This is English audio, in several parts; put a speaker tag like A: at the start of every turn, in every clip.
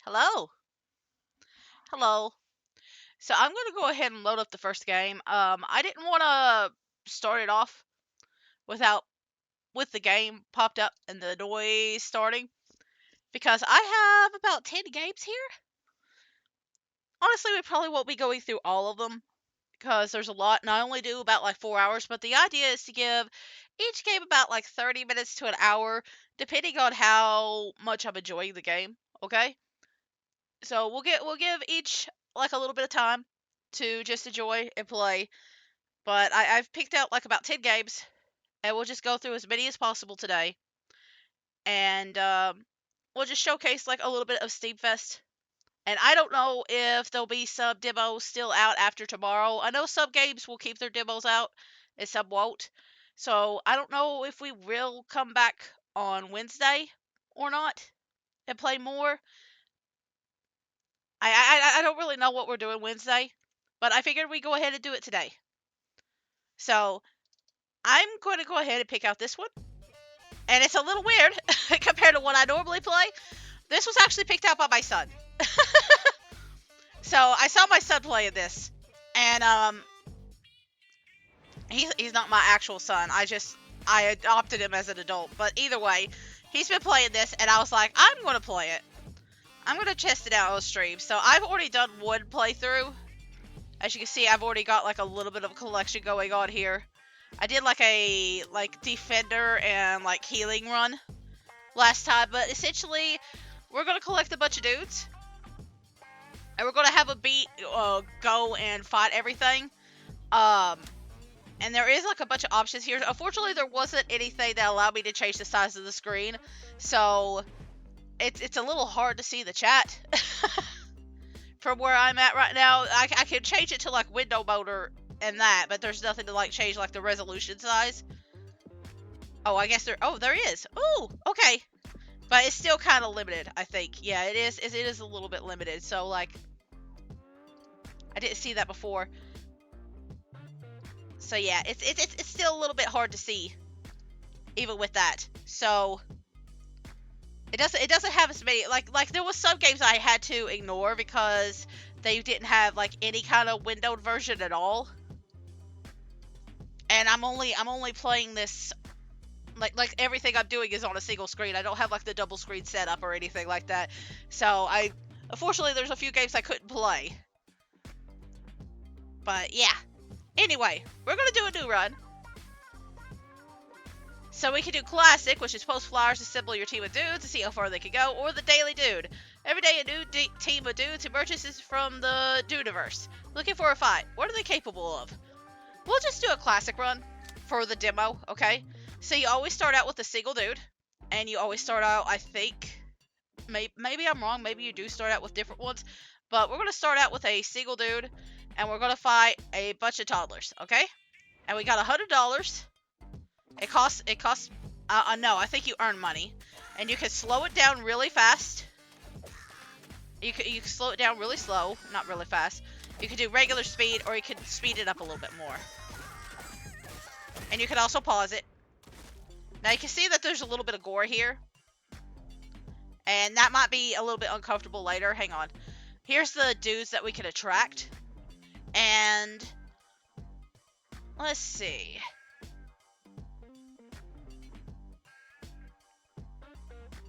A: Hello. Hello. So I'm going to go ahead and load up the first game. I didn't want to start it off without with the game popped up and the noise starting because I have about 10 games here. Honestly, we probably won't be going through all of them because there's a lot and I only do about like 4 hours, but the idea is to give each game about like 30 minutes to an hour depending on how much I'm enjoying the game, okay? So we'll give each like a little bit of time to just enjoy and play. But I've picked out like about 10 games, and we'll just go through as many as possible today. And we'll just showcase like a little bit of Steam Fest. And I don't know if there'll be some demos still out after tomorrow. I know some games will keep their demos out, and some won't. So I don't know if we will come back on Wednesday or not and play more. I don't really know what we're doing Wednesday, but I figured we go ahead and do it today. So I'm going to go ahead and pick out this one. And it's a little weird compared to what I normally play. This was actually picked out by my son. So I saw my son playing this. And he's not my actual son. I adopted him as an adult. But either way, he's been playing this and I was like, I'm going to play it. I'm going to test it out on stream. So I've already done one playthrough. As you can see, I've already got like a little bit of a collection going on here. I did like a defender and like healing run last time, but essentially we're gonna collect a bunch of dudes and we're gonna have a beat go and fight everything. Um, and there is like a bunch of options here. Unfortunately, there wasn't anything that allowed me to change the size of the screen, so it's a little hard to see the chat from where I'm at right now. I can change it to like window mode and that, but there's nothing to like change like the resolution size. Oh, I guess there is. Ooh, okay. But it's still kind of limited, I think. Yeah, it is. It is a little bit limited. So like, I didn't see that before. So yeah, it's still a little bit hard to see, even with that. So it doesn't have as many like there was some games I had to ignore because they didn't have like any kind of windowed version at all. And I'm only playing this like everything I'm doing is on a single screen. I don't have like the double screen setup or anything like that. So unfortunately there's a few games I couldn't play. But yeah. Anyway, we're gonna do a new run. So we can do classic, which is post flyers, assemble your team of dudes to see how far they can go, or the daily dude. Every day a new team of dudes emerges from the Dudeverse, looking for a fight. What are they capable of? We'll just do a classic run for the demo, okay? So you always start out with a single dude, and you always start out, I think, maybe I'm wrong, maybe you do start out with different ones, but we're going to start out with a single dude, and we're going to fight a bunch of toddlers, okay? And we got $100. It costs, no, I think you earn money. And you can slow it down really fast. You can slow it down really slow, not really fast. You can do regular speed, or you can speed it up a little bit more. And you can also pause it. Now you can see that there's a little bit of gore here. And that might be a little bit uncomfortable later. Hang on. Here's the dudes that we can attract. And let's see.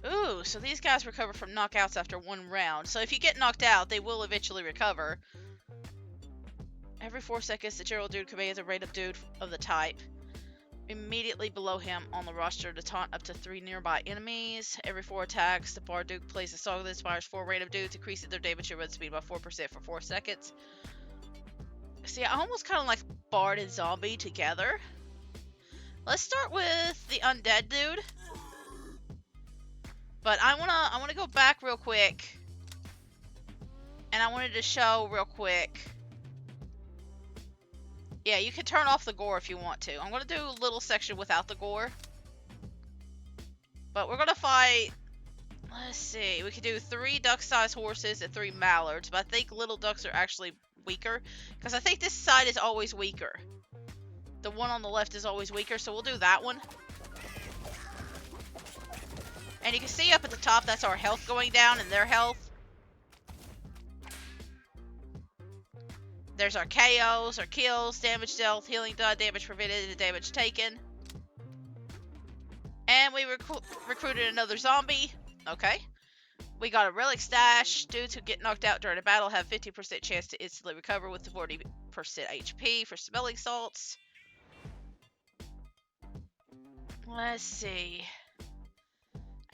A: Ooh, so these guys recover from knockouts after one round. So if you get knocked out, they will eventually recover. Every 4 seconds, the general dude commands a random dude of the type. Immediately below him on the roster to taunt up to 3 nearby enemies. Every 4 attacks, the Bar Duke plays a song that inspires 4 random dudes, increasing their damage and run speed by 4% for 4 seconds. See, I almost kind of like Bard and Zombie together. Let's start with the Undead dude. But I wanna go back real quick. And I wanted to show real quick. Yeah, you can turn off the gore if you want to. I'm gonna do a little section without the gore. But we're gonna fight, let's see, we can do 3 duck-sized horses and 3 mallards, but I think little ducks are actually weaker, because I think this side is always weaker. The one on the left is always weaker, so we'll do that one. And you can see up at the top, that's our health going down and their health. There's our KOs, our kills, damage dealt, healing done, damage prevented, and damage taken. And we recruited another zombie. Okay. We got a relic stash. Dudes who get knocked out during a battle have 50% chance to instantly recover with the 40% HP for smelling salts. Let's see.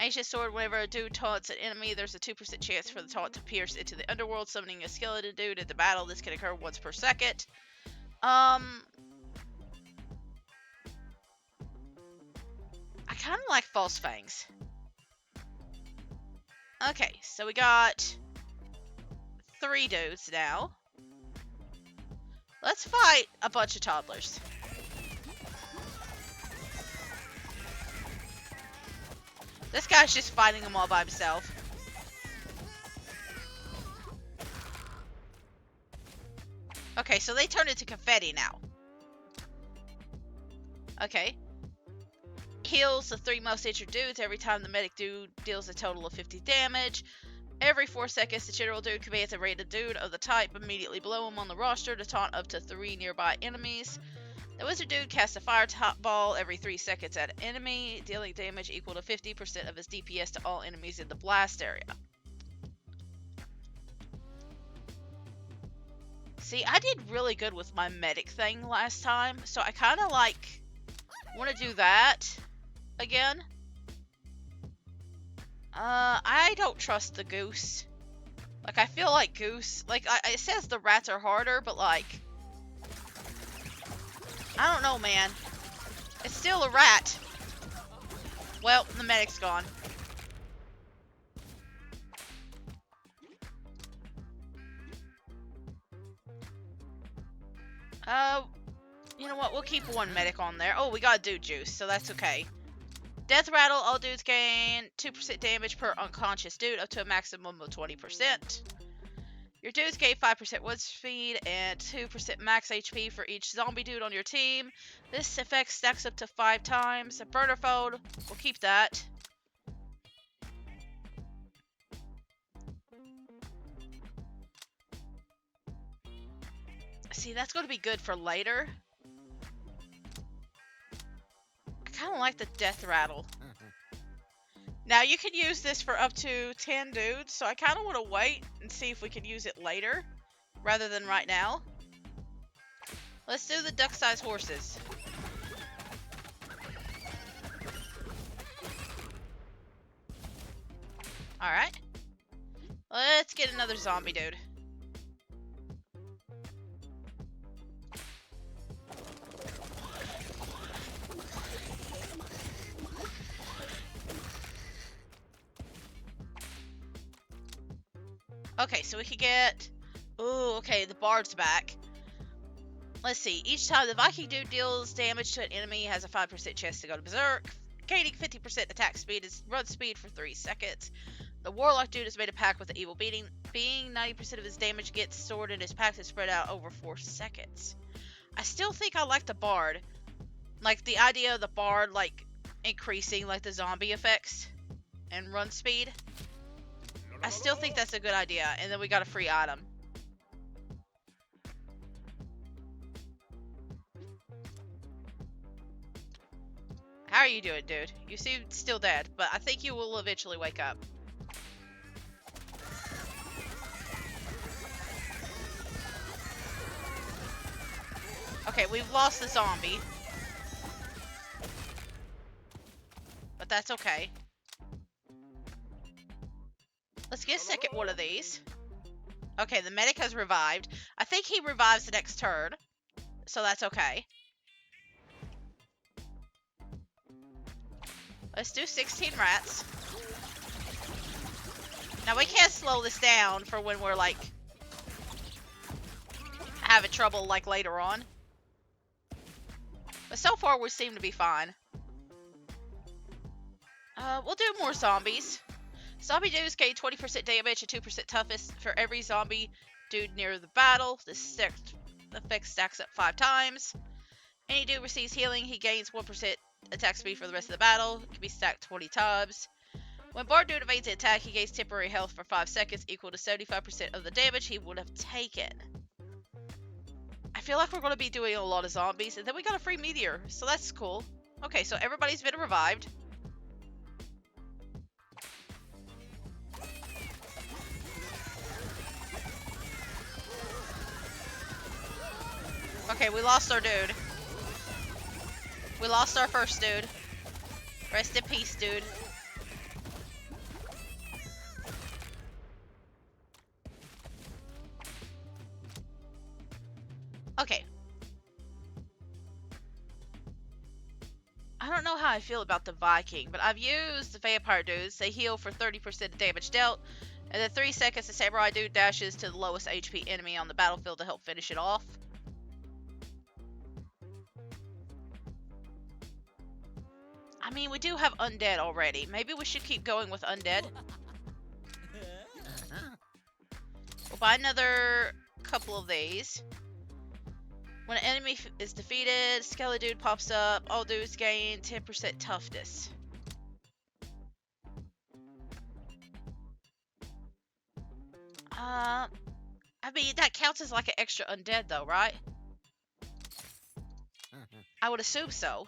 A: Ancient sword, whenever a dude taunts an enemy, there's a 2% chance for the taunt to pierce into the underworld, summoning a skeleton dude into battle. This can occur once per second. I kind of like False Fangs. Okay, so we got 3 dudes now. Let's fight a bunch of toddlers. This guy's just fighting them all by himself. Okay, so they turned into confetti now. Okay. Heals the 3 most injured dudes every time the medic dude deals a total of 50 damage. Every 4 seconds, the general dude commands a random dude of the type immediately below him on the roster to taunt up to 3 nearby enemies. The wizard dude casts a fire top ball every 3 seconds at an enemy, dealing damage equal to 50% of his DPS to all enemies in the blast area. See, I did really good with my medic thing last time, so I kind of want to do that again. I don't trust the goose. I feel like goose, it says the rats are harder, but I don't know, man. It's still a rat. Well, the medic's gone. You know what? We'll keep 1 medic on there. Oh, we got dude juice, so that's okay. Death rattle, all dudes gain 2% damage per unconscious dude up to a maximum of 20%. Your dudes gain 5% wood speed and 2% max HP for each zombie dude on your team. This effect stacks up to 5 times. A burner fold, we'll keep that. See, that's going to be good for later. I kind of like the death rattle. Now, you can use this for up to 10 dudes, so I kind of want to wait and see if we can use it later, rather than right now. Let's do the duck-sized horses. Alright. Let's get another zombie dude. Okay, so we could get... Ooh, okay, the bard's back. Let's see. Each time the Viking dude deals damage to an enemy, he has a 5% chance to go to berserk, gaining 50% attack speed and run speed for 3 seconds. The warlock dude is made a pact with the evil being. 90% of his damage gets stored in his pact and spread out over 4 seconds. I still think I like the bard. The idea of the bard, increasing, the zombie effects and run speed. I still think that's a good idea. And then we got a free item. How are you doing, dude? You seem still dead, but I think you will eventually wake up. Okay, we've lost the zombie. But that's okay. Let's get a second one of these. Okay, the medic has revived. I think he revives the next turn. So that's okay. Let's do 16 rats. Now we can't slow this down for when we're having trouble later on. But so far we seem to be fine. We'll do more zombies. Zombie dudes gain 20% damage and 2% toughness for every zombie dude near the battle. This effect stacks up 5 times. Any dude receives healing, he gains 1% attack speed for the rest of the battle. It can be stacked 20 times. When Bard dude evades an attack, he gains temporary health for 5 seconds, equal to 75% of the damage he would have taken. feel like we're going to be doing a lot of zombies, and then we got a free meteor, so that's cool. Okay, so everybody's been revived. Okay, we lost our dude. We lost our first dude. Rest in peace, dude. Okay. I don't know how I feel about the Viking, but I've used the vampire dudes. They heal for 30% of damage dealt, and then 3 seconds the samurai dude dashes to the lowest HP enemy on the battlefield to help finish it off. I mean, we do have undead already. Maybe we should keep going with undead. We'll buy another couple of these. When an enemy is defeated, Skeleton Dude pops up. All dudes gain 10% toughness. I mean, that counts as like an extra undead though, right? I would assume so.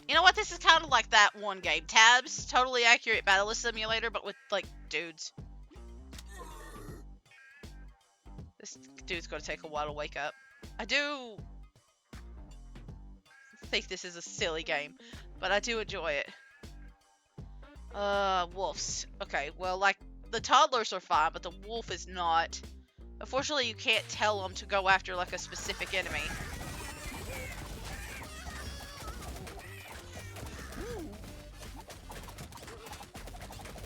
A: You know what? This is kind of like that one game, Tabs. Totally accurate battle simulator, but with, like, dudes. This dude's gonna take a while to wake up. I do think this is a silly game, but I do enjoy it. Wolves. Okay, well, like, the toddlers are fine, but the wolf is not. Unfortunately, you can't tell them to go after, like, a specific enemy.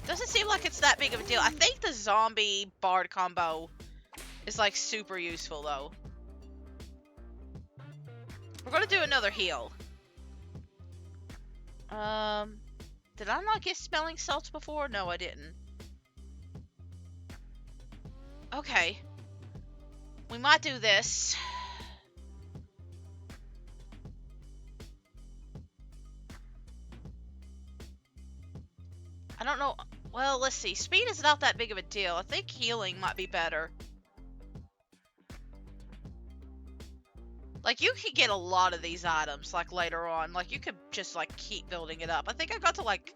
A: Doesn't seem like it's that big of a deal. I think the zombie bard combo is like super useful though. We're gonna do another heal. Did I not get smelling salts before? No, I didn't. Okay. We might do this. I don't know. Well, let's see. Speed is not that big of a deal. I think healing might be better. Like, you could get a lot of these items, like, later on. Like, you could just, like, keep building it up. I think I got to, like,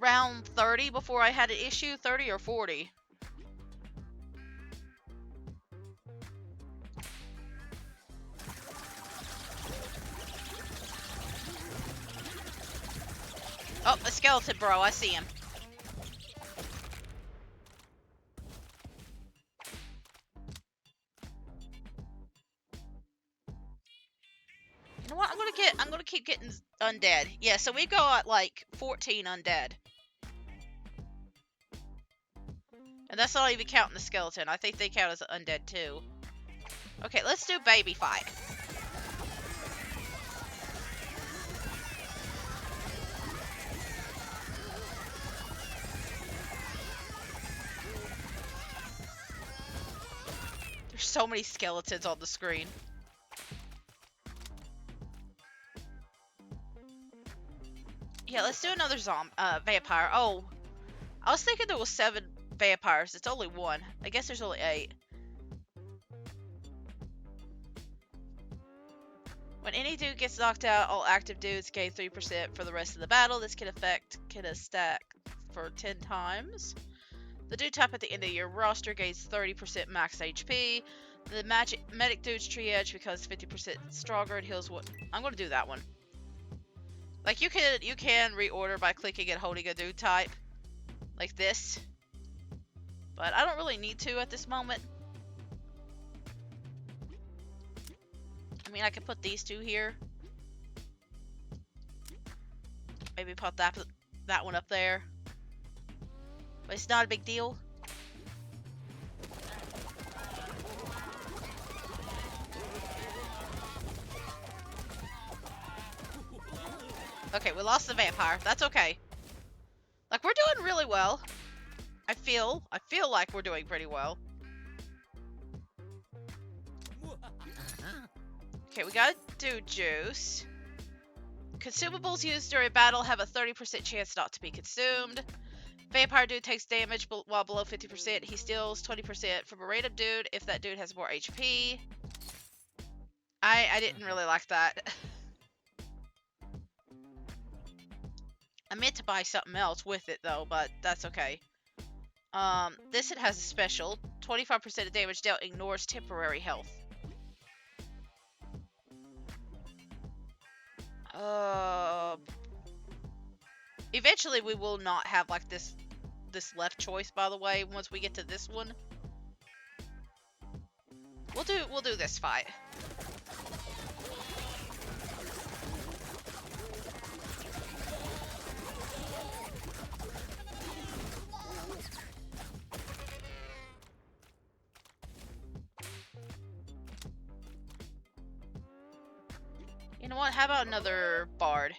A: round 30 before I had an issue. 30 or 40. Oh, a skeleton bro. I see him. You know what? I'm gonna keep getting undead. Yeah, so we got like 14 undead. And that's not even counting the skeleton. I think they count as undead too. Okay, let's do baby fight. There's so many skeletons on the screen. Yeah, let's do another vampire. Oh, I was thinking there was 7 vampires. It's only 1. I guess there's only 8. When any dude gets knocked out, all active dudes gain 3% for the rest of the battle. This can stack for 10 times. The dude type at the end of your roster gains 30% max HP. The medic dude's triage becomes 50% stronger and heals what. I'm gonna do that one. Like, you can reorder by clicking and holding a dude type. Like this. But I don't really need to at this moment. I mean, I could put these 2 here. Maybe put that one up there. But it's not a big deal. Okay, we lost the vampire. That's okay. Like, we're doing really well. I feel like we're doing pretty well. Okay, we gotta do juice. Consumables used during battle have a 30% chance not to be consumed. Vampire dude takes damage while below 50%. He steals 20% from a random dude if that dude has more HP. I didn't really like that. I meant to buy something else with it though, but that's okay. This it has a special. 25% of damage dealt ignores temporary health. Eventually we will not have like this left choice, by the way, once we get to this one. We'll do this fight. You know what? How about another bard?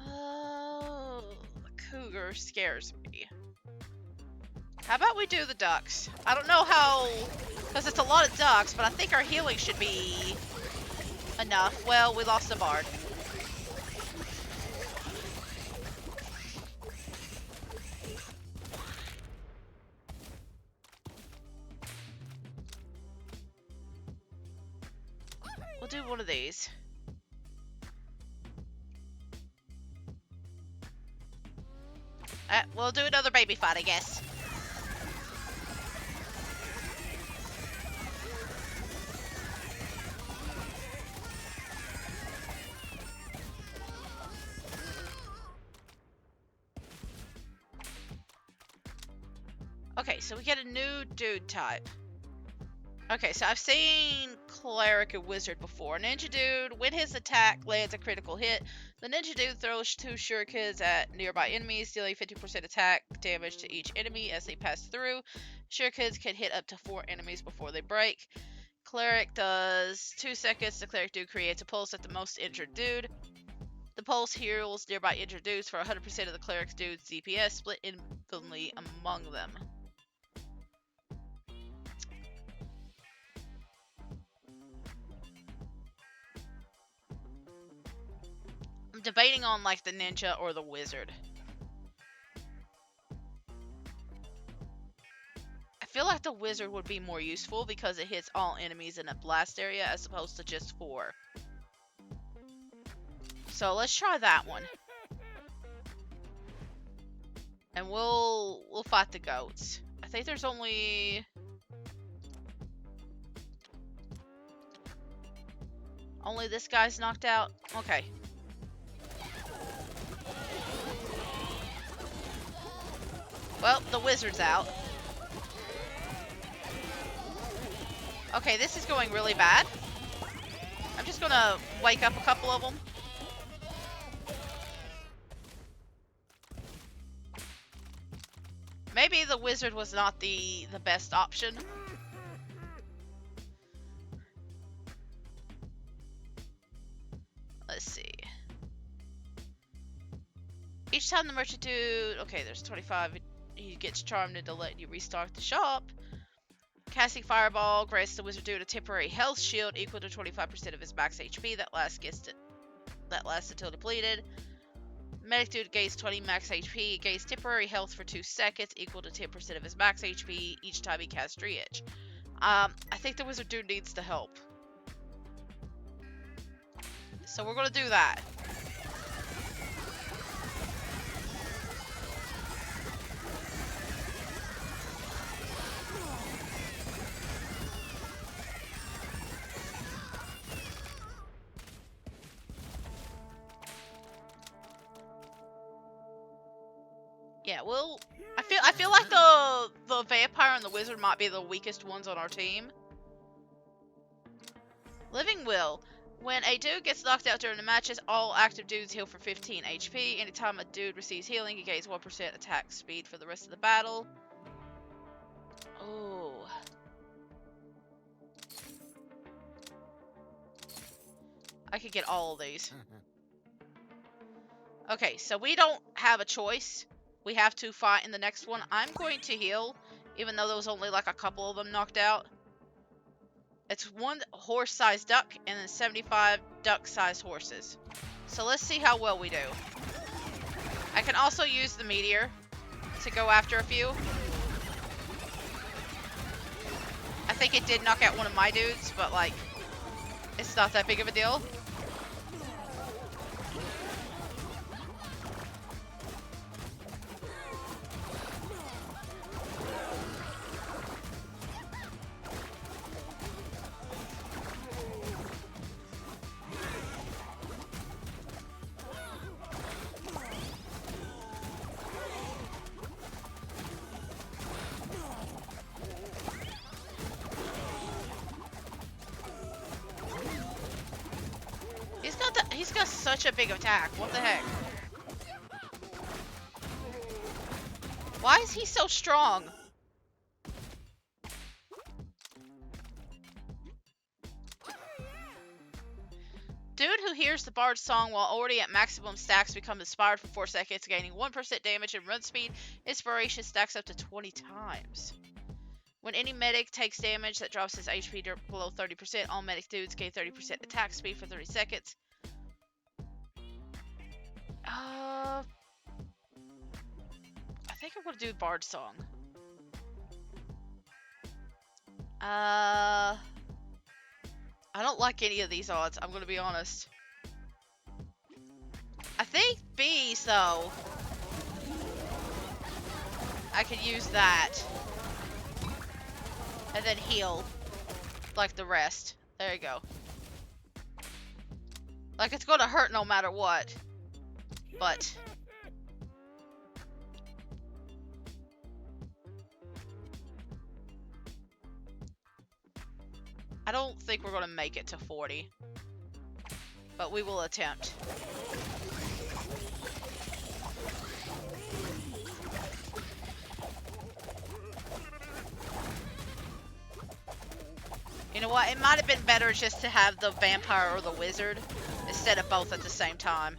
A: The cougar scares me. How about we do the ducks? I don't know how, because it's a lot of ducks, but I think our healing should be enough. Well, we lost the bard. We'll do one of these. We'll do another baby fight, I guess. Okay, so we get a new dude type. Okay, so I've seen Cleric and Wizard before. Ninja Dude, when his attack lands a critical hit, the Ninja Dude throws 2 shurikens at nearby enemies, dealing 50% attack damage to each enemy as they pass through. Shurikens can hit up to 4 enemies before they break. Cleric does 2 seconds. The Cleric Dude creates a pulse at the most injured dude. The pulse heals nearby injured dudes for 100% of the Cleric Dude's DPS, split evenly among them. I'm debating on like the ninja or the wizard. I feel like the wizard would be more useful because it hits all enemies in a blast area as opposed to just 4. So let's try that one. And we'll fight the goats. I think there's only this guy's knocked out. Okay. Well, the wizard's out. Okay, this is going really bad. I'm just gonna wake up a couple of them. Maybe the wizard was not the best option. Let's see. Each time the merchant dude... Okay, there's 25. He gets charmed into letting you restock the shop. Casting Fireball grants the wizard dude a temporary health shield equal to 25% of his max HP that lasts until depleted. Medic dude gains 20 max HP, gains temporary health for 2 seconds equal to 10% of his max HP each time he casts Dredge. I think the wizard dude needs the help. So we're gonna do that. Yeah, well, I feel like the vampire and the wizard might be the weakest ones on our team. Living Will. When a dude gets knocked out during the matches, all active dudes heal for 15 HP. Anytime a dude receives healing, he gains 1% attack speed for the rest of the battle. Oh. I could get all of these. Okay, so we don't have a choice. We have to fight in the next one. I'm going to heal, even though there was only like a couple of them knocked out. It's 1 horse-sized duck and then 75 duck-sized horses. So let's see how well we do. I can also use the meteor to go after a few. I think it did knock out one of my dudes, but like, it's not that big of a deal. He's got such a big attack. What the heck? Why is he so strong? Dude who hears the bard's song while already at maximum stacks becomes inspired for 4 seconds, gaining 1% damage and run speed. Inspiration stacks up to 20 times. When any medic takes damage that drops his HP below 30%, all medic dudes gain 30% attack speed for 30 seconds. I think I'm gonna do bard song. I don't like any of these odds, I'm gonna be honest. I think bees, though. I could use that. And then heal. Like the rest. There you go. Like, it's gonna hurt no matter what. But... I don't think we're gonna make it to 40. But we will attempt. You know what? It might have been better just to have the vampire or the wizard instead of both at the same time.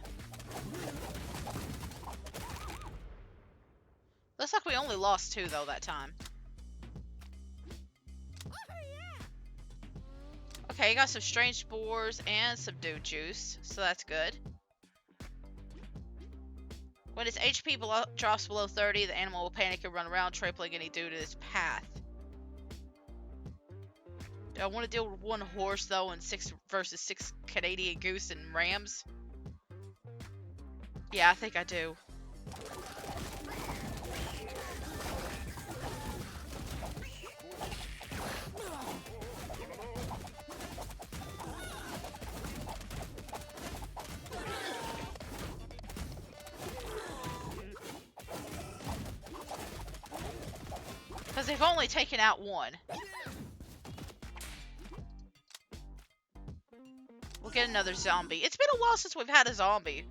A: Looks like we only lost 2 though that time. Okay, you got some strange spores and some dude juice, so that's good. When its HP drops below 30, the animal will panic and run around, trampling any dude in its path. Do I want to deal with 1 horse though and 6 versus 6 Canadian goose and rams? Yeah, I think I do. Because they've only taken out 1. We'll get another zombie. It's been a while since we've had a zombie.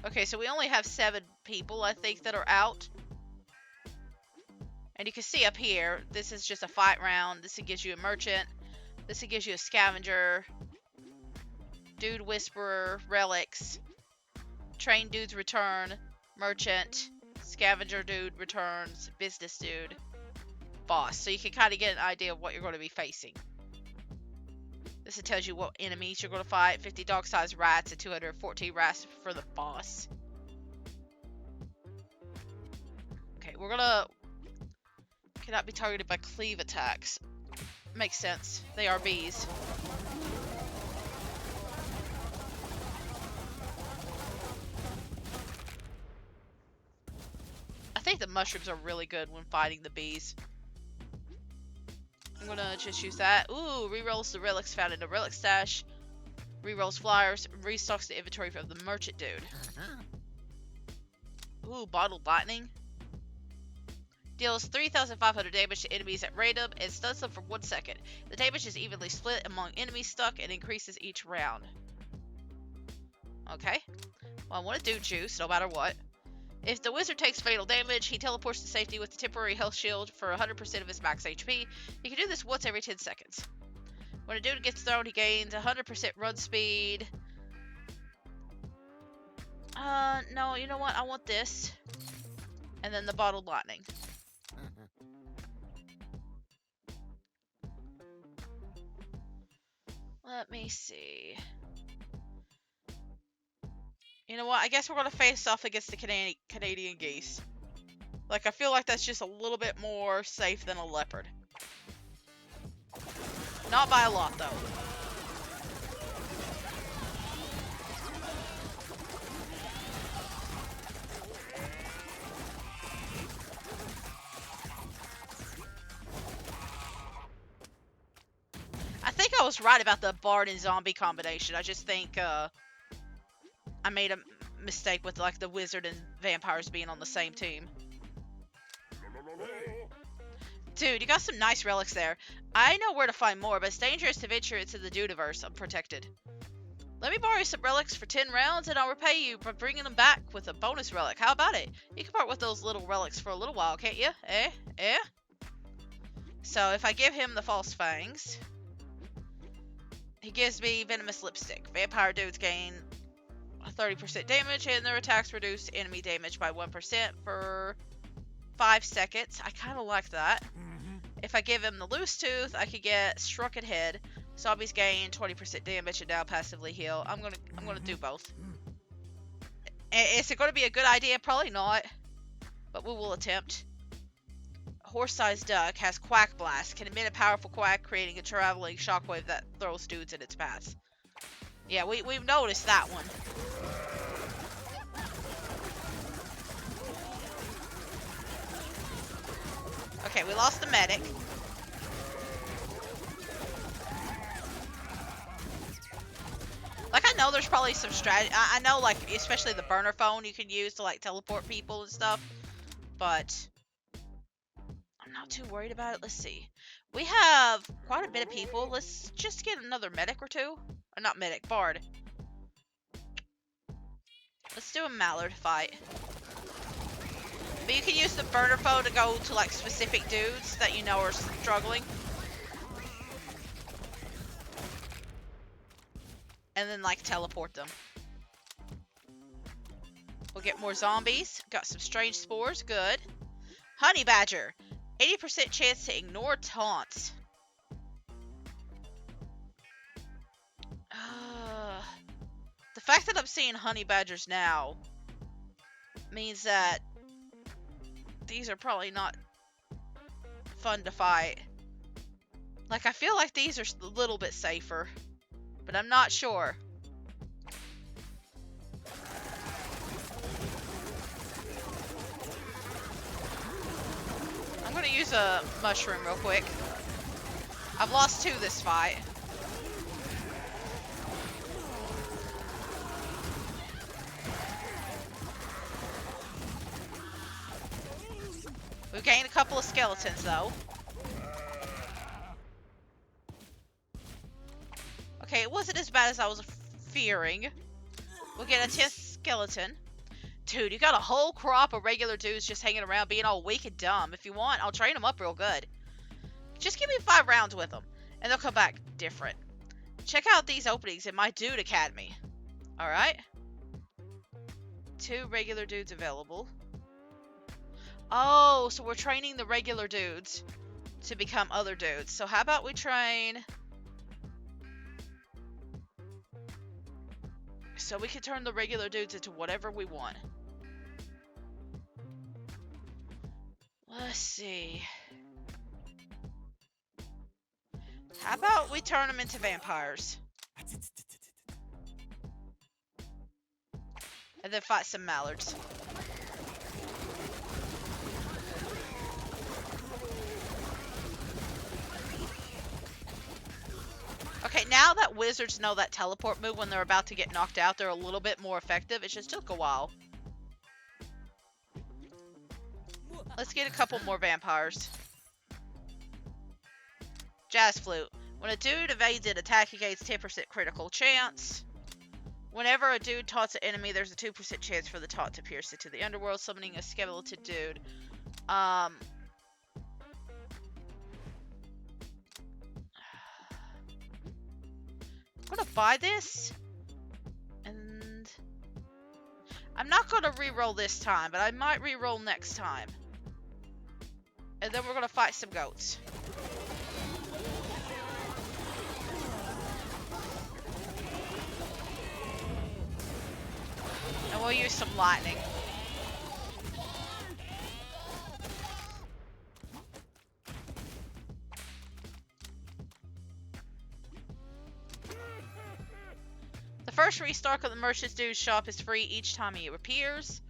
A: Okay, so we only have 7 people, I think, that are out. And you can see up here, this is just a fight round. This gives you a merchant. This gives you a scavenger. Dude whisperer, relics. Train dudes return. Merchant. Scavenger dude returns. Business dude. Boss. So you can kind of get an idea of what you're going to be facing. This tells you what enemies you're going to fight. 50 dog-sized rats and 214 rats for the boss. Okay, we're gonna... Cannot be targeted by cleave attacks. Makes sense. They are bees. I think the mushrooms are really good when fighting the bees. I'm gonna just use that. Ooh, rerolls the relics found in the relic stash. Rerolls flyers. Restocks the inventory of the merchant dude. Ooh, bottled lightning. Deals 3,500 damage to enemies at random and stuns them for 1 second. The damage is evenly split among enemies stuck and increases each round. Okay. Well, I want to do juice no matter what. If the wizard takes fatal damage, he teleports to safety with a temporary health shield for 100% of his max HP. He can do this once every 10 seconds. When a dude gets thrown, he gains 100% run speed. No, you know what? I want this. And then the bottled lightning. Let me see. You know what? I guess we're going to face off against the Canadian geese. Like, I feel like that's just a little bit more safe than a leopard. Not by a lot, though. I think I was right about the bard and zombie combination. I just think, I made a mistake with, like, the wizard and vampires being on the same team. Dude, you got some nice relics there. I know where to find more, but it's dangerous to venture into the Dudeverse unprotected. Let me borrow some relics for 10 rounds, and I'll repay you by bringing them back with a bonus relic. How about it? You can part with those little relics for a little while, can't you? Eh? Eh? So, if I give him the false fangs, he gives me venomous lipstick. Vampire dudes gain 30% damage, and their attacks reduce enemy damage by 1% for 5 seconds. I kind of like that. If I give him the loose tooth, I could get shrunken head. Zombies gain 20% damage and now passively heal. I'm gonna do both. Is it gonna be a good idea? Probably not, but we will attempt. A horse-sized duck has Quack Blast, can emit a powerful quack, creating a traveling shockwave that throws dudes in its path. Yeah, we've noticed that one. Okay, we lost the medic. Like, I know there's probably some strategy. I know, like, especially the burner phone you can use to, like, teleport people and stuff. But I'm not too worried about it. Let's see. We have quite a bit of people. Let's just get another medic or two. Or not medic, bard. Let's do a mallard fight. But you can use the burner phone to go to, like, specific dudes that you know are struggling. And then, like, teleport them. We'll get more zombies. Got some strange spores. Good. Honey badger. 80% chance to ignore taunts. The fact that I'm seeing honey badgers now means that these are probably not fun to fight. Like, I feel like these are a little bit safer, but I'm not sure. I'm gonna use a mushroom real quick. I've lost 2 this fight. We've gained a couple of skeletons, though. Okay, it wasn't as bad as I was fearing. We'll get a 10th skeleton. Dude, you got a whole crop of regular dudes just hanging around being all weak and dumb. If you want, I'll train them up real good. Just give me 5 rounds with them, and they'll come back different. Check out these openings in my Dude Academy. Alright? 2 regular dudes available. Oh, so we're training the regular dudes to become other dudes. So how about we train... So we can turn the regular dudes into whatever we want. Let's see. How about we turn them into vampires? And then fight some mallards. Okay, now that wizards know that teleport move when they're about to get knocked out, they're a little bit more effective. It just took a while. Let's get a couple more vampires. Jazz flute. When a dude evades an attack, he gains 10% critical chance. Whenever a dude taunts an enemy, there's a 2% chance for the taunt to pierce into the underworld, summoning a skeleton dude. I'm gonna buy this, and I'm not gonna reroll this time, but I might reroll next time. And then we're gonna fight some goats. And we'll use some lightning. The first restock of the Merchant's Dues shop is free each time he appears.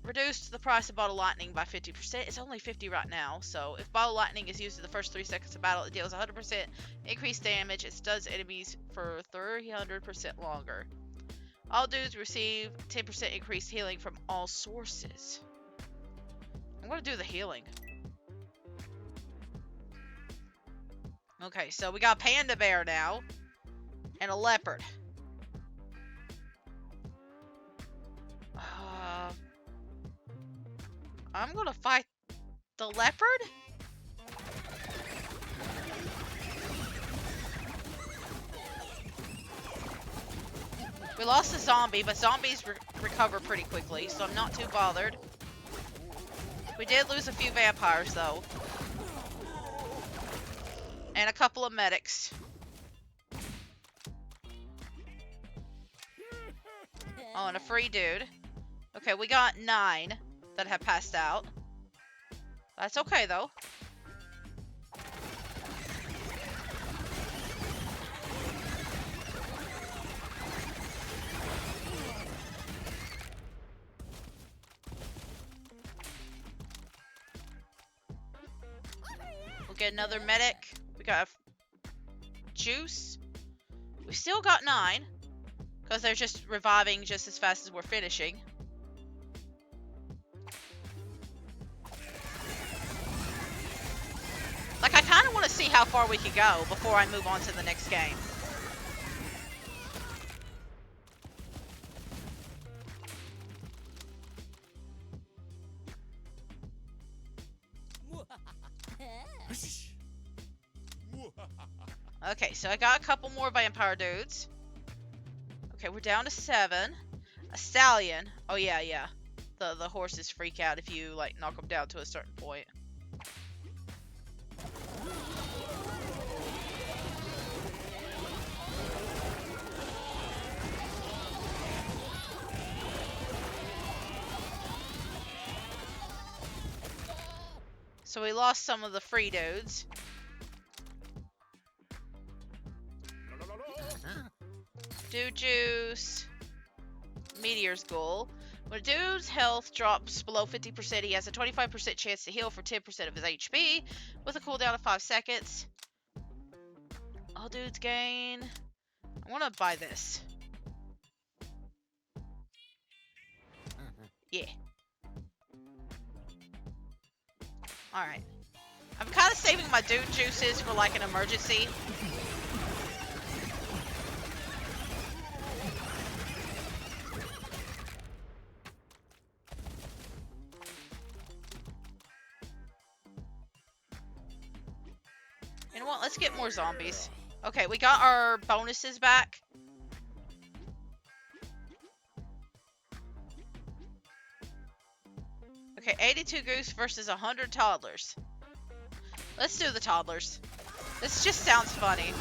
A: Reduced the price of Bottle Lightning by 50%. It's only 50 right now, so if Bottle Lightning is used in the first 3 seconds of battle, it deals 100% increased damage. It stuns enemies for 300% longer. All dudes receive 10% increased healing from all sources. I'm gonna do the healing. Okay, so we got Panda Bear now, and a Leopard. I'm gonna fight the Leopard? We lost a zombie, but zombies recover pretty quickly, so I'm not too bothered. We did lose a few vampires, though. And a couple of medics. Oh, and a free dude. Okay, we got 9 that have passed out. That's okay, though. We'll get another medic. We got juice. We still got 9. Because they're just reviving just as fast as we're finishing. Like, I kind of want to see how far we can go before I move on to the next game. Okay, so I got a couple more vampire dudes. Okay, we're down to 7. A stallion. Oh, yeah. The horses freak out if you, like, knock them down to a certain point. So we lost some of the free dudes. Dude juice. Meteor's Ghoul. When a dude's health drops below 50%, he has a 25% chance to heal for 10% of his HP, with a cooldown of 5 seconds. All dudes gain... I want to buy this. Yeah. Alright. I'm kind of saving my dude juices for like an emergency. You know what? Let's get more zombies. Okay, we got our bonuses back. Okay, 82 goose versus 100 toddlers. Let's do the toddlers. This just sounds funny.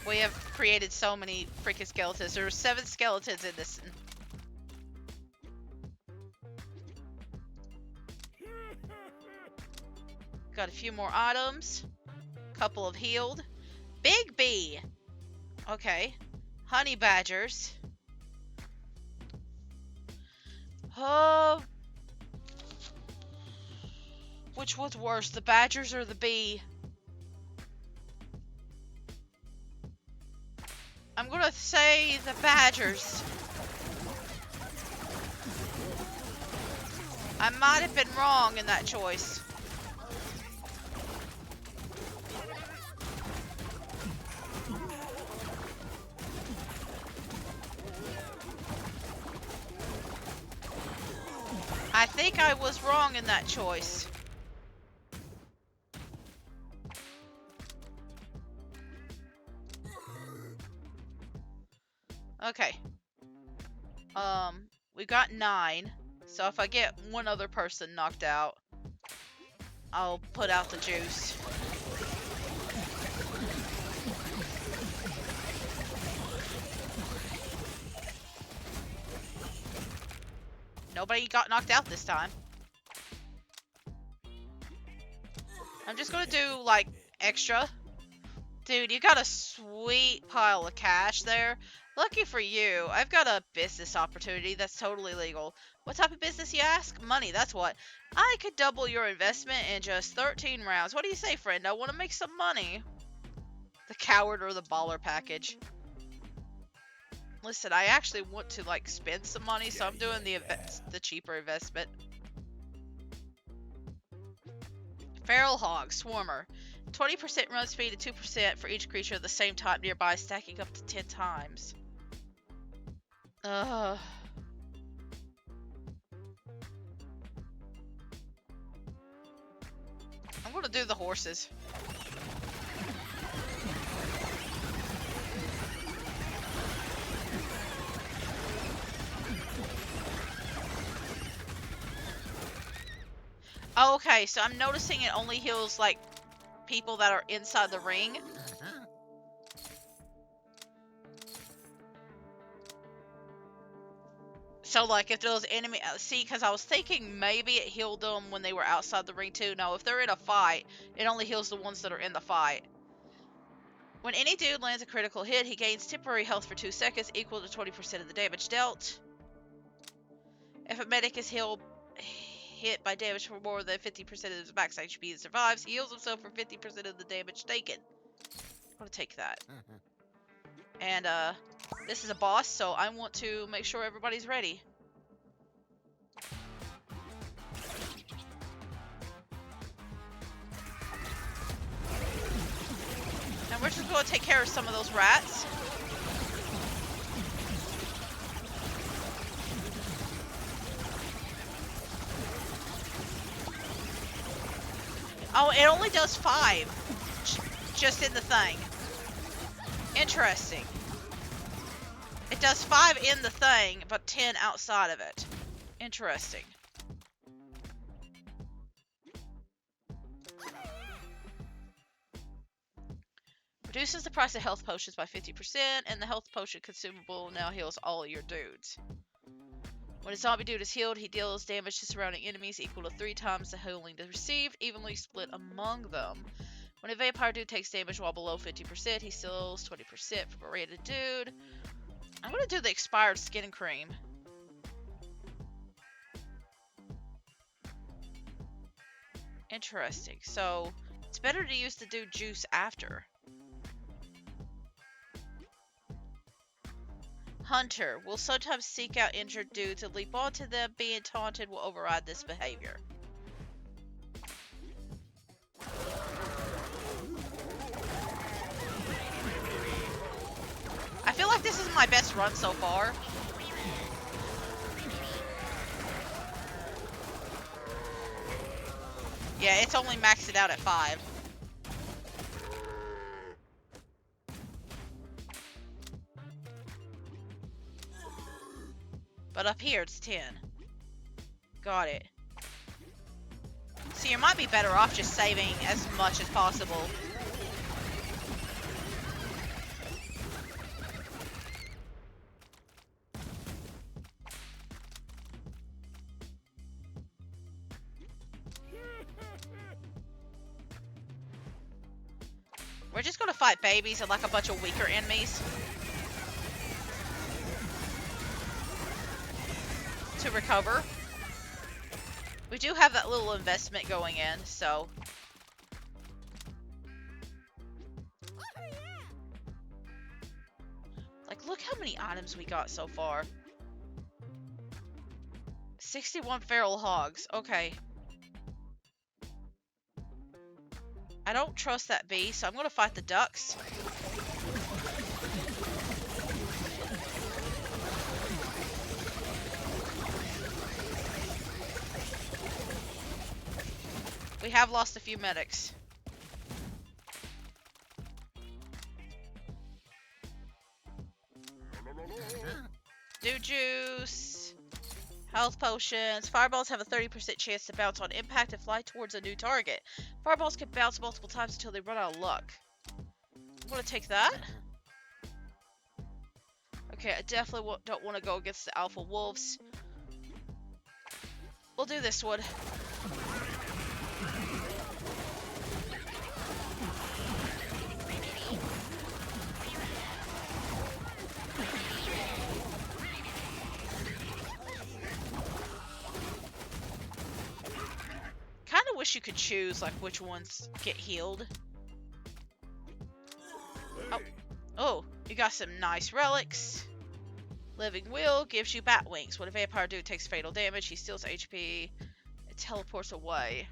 A: We have created so many freaking skeletons. There were 7 skeletons in this. Got a few more items. Couple of healed. Big B. Okay. Honey badgers. Which one's worse, the badgers or the bee? I'm gonna say the badgers. I might have been wrong in that choice. I think I was wrong in that choice. Okay. We got 9. So if I get one other person knocked out, I'll put out the juice. Nobody got knocked out this time. I'm just gonna do, like, extra. Dude, you got a sweet pile of cash there. Lucky for you, I've got a business opportunity that's totally legal. What type of business, you ask? Money, that's what. I could double your investment in just 13 rounds. What do you say, friend? I want to make some money. The coward or the baller package. Listen, I actually want to, like, spend some money, so I'm doing the cheaper investment. Feral Hog, Swarmer. 20% run speed and 2% for each creature of the same type nearby, stacking up to 10 times. Ugh. I'm gonna do the horses. Oh, okay, so I'm noticing it only heals, like, people that are inside the ring. So, like, if those enemy... see, because I was thinking maybe it healed them when they were outside the ring, too. No, if they're in a fight, it only heals the ones that are in the fight. When any dude lands a critical hit, he gains temporary health for 2 seconds, equal to 20% of the damage dealt. If a medic is hit by damage for more than 50% of his max HP and survives, he heals himself for 50% of the damage taken. I'm gonna take that. And, this is a boss, so I want to make sure everybody's ready. And we're just gonna take care of some of those rats. Oh, it only does 5. Just in the thing. Interesting. It does 5 in the thing, but 10 outside of it. Interesting. Reduces the price of health potions by 50%, and the health potion consumable now heals all your dudes. When a zombie dude is healed, he deals damage to surrounding enemies equal to 3 times the healing received, evenly split among them. When a vampire dude takes damage while below 50%, he steals 20% from a rated dude. I'm gonna do the expired skin cream. Interesting. So, it's better to use the dude juice after. Hunter will sometimes seek out injured dudes and leap onto them. Being taunted will override this behavior. I feel like this is my best run so far. Yeah, it's only maxed it out at 5. But up here, it's 10. Got it. So you might be better off just saving as much as possible. We're just gonna fight babies and like a bunch of weaker enemies. To recover. We do have that little investment going in, so. Like, look how many items we got so far. 61 feral hogs. Okay. I don't trust that bee, so I'm gonna fight the ducks. We have lost a few medics. Dude juice. Health potions. Fireballs have a 30% chance to bounce on impact and fly towards a new target. Fireballs can bounce multiple times until they run out of luck. I'm gonna take that. Okay, I definitely don't want to go against the alpha wolves. we'll do this one. Kind of wish you could choose like which ones get healed. Oh, oh, you got some nice relics. Living Will gives you bat wings. When a vampire dude takes fatal damage, he steals HP. It teleports away.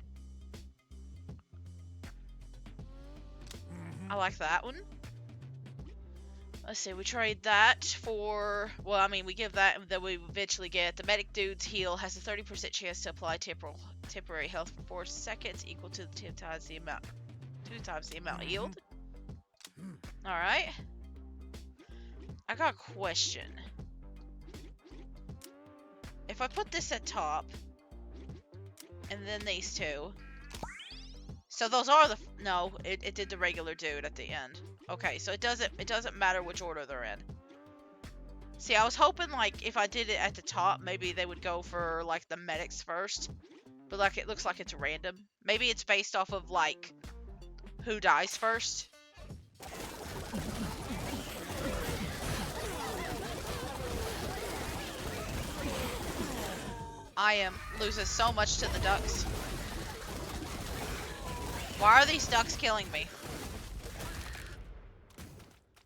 A: I like that one. Let's see, we trade that for, well, I mean, we give that, and then we eventually get the medic dude's heal has a 30% chance to apply temporary health for 4 seconds, equal to 2 times the amount healed. Alright. I got a question. If I put this at top, and then these two, so those are the, no, it did the regular dude at the end. Okay, so it doesn't matter which order they're in. See, I was hoping like if I did it at the top, maybe they would go for like the medics first. But like it looks like it's random. Maybe it's based off of like who dies first. I am losing so much to the ducks. Why are these ducks killing me?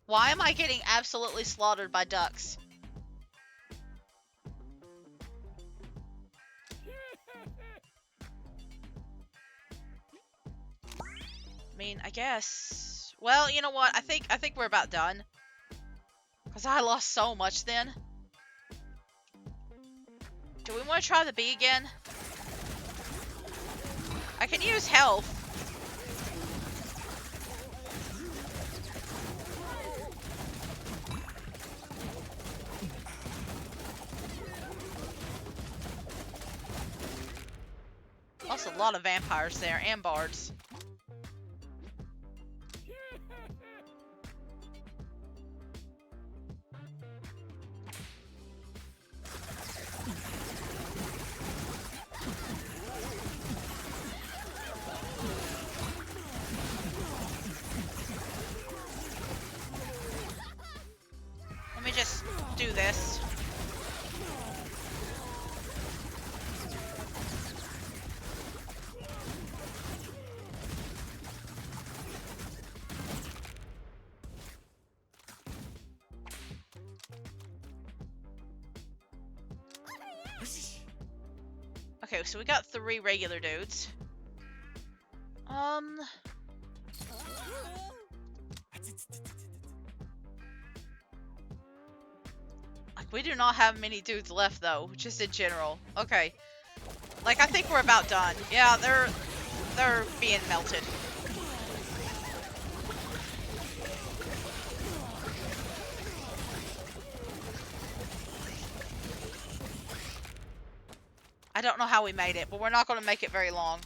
A: Why am I getting absolutely slaughtered by ducks? I mean, I guess. Well, you know what? I think we're about done. Cause I lost so much then. Do we want to try the bee again? I can use health. Also, a lot of vampires there, and bards. Let me just do this. Okay, so we got 3 regular dudes. Like, we do not have many dudes left, though, just in general. Okay. Like, I think we're about done. Yeah, they're being melted. I don't know how we made it, but we're not going to make it very long.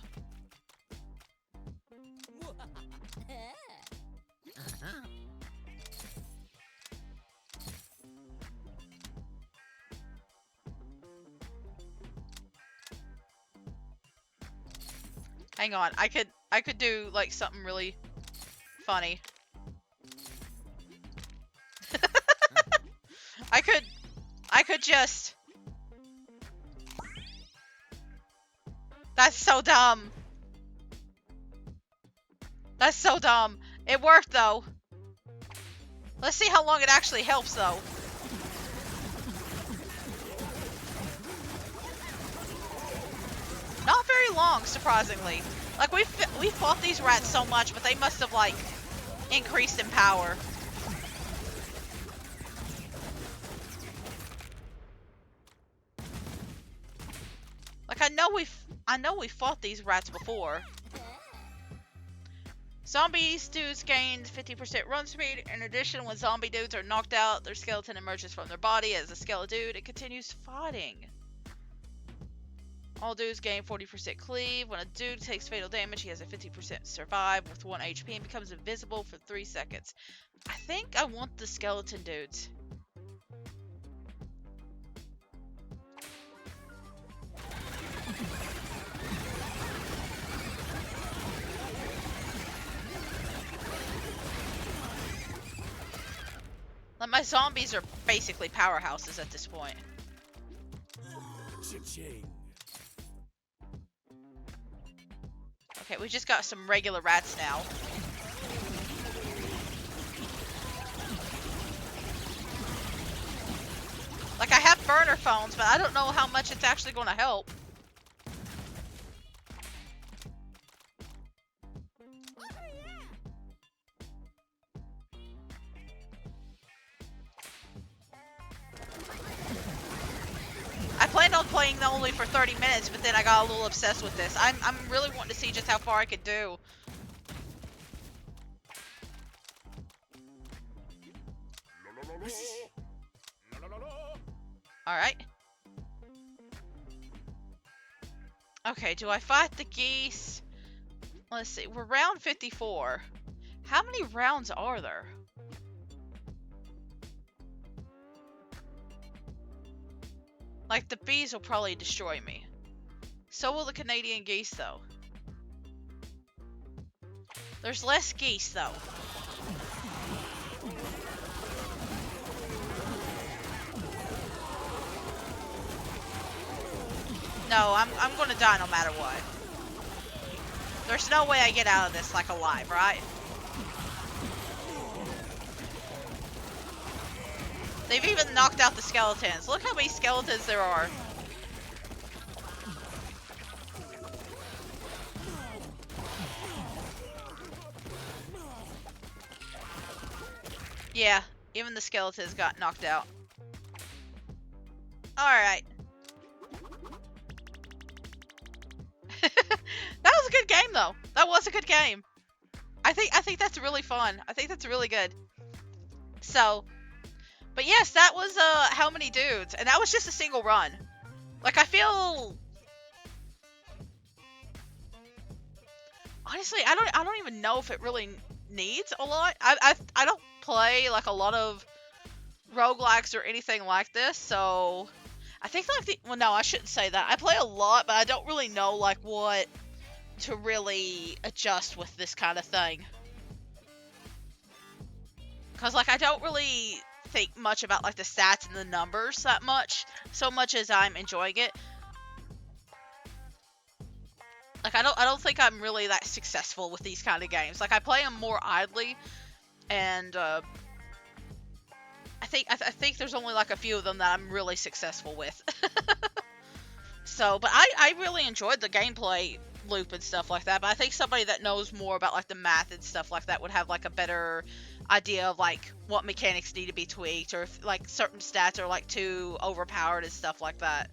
A: Hang on, I could do like something really funny. I could just. That's so dumb. That's so dumb. It worked though. Let's see how long it actually helps though. Not very long, surprisingly. Like, we fought these rats so much, but they must have, like, increased in power. Like, I know we fought these rats before. Zombies dudes gained 50% run speed. In addition, when zombie dudes are knocked out, their skeleton emerges from their body as a skeleton dude and continues fighting. All dudes gain 40% cleave. When a dude takes fatal damage, he has a 50% survive with 1 HP and becomes invisible for 3 seconds. I think I want the skeleton dudes. My zombies are basically powerhouses at this point.
B: Cha-ching.
A: Okay, we just got some regular rats now. Like, I have burner phones, but I don't know how much it's actually going to help. I planned on playing only for 30 minutes, but then I got a little obsessed with this. I'm really wanting to see just how far I could do. Alright. Okay, do I fight the geese? Let's see, we're round 54. How many rounds are there? Like, the bees will probably destroy me. So will the Canadian geese, though. There's less geese, though. No, I'm gonna die no matter what. There's no way I get out of this, like, alive, right? They've even knocked out the skeletons. Look how many skeletons there are. Yeah, even the skeletons got knocked out. Alright. That was a good game, though. That was a good game. I think that's really fun. I think that's really good. So, but yes, that was how many dudes, and that was just a single run. Like, I feel, honestly, I don't even know if it really needs a lot. I don't play like a lot of roguelikes or anything like this, so I think like well, no, I shouldn't say that. I play a lot, but I don't really know like what to really adjust with this kind of thing. Cause like I don't really think much about like the stats and the numbers that much, so much as I'm enjoying it. Like I don't think I'm really that successful with these kind of games. Like I play them more idly, and I think there's only like a few of them that I'm really successful with. So, but I really enjoyed the gameplay loop and stuff like that. But I think somebody that knows more about like the math and stuff like that would have like a better idea of like what mechanics need to be tweaked, or if like certain stats are like too overpowered and stuff like that.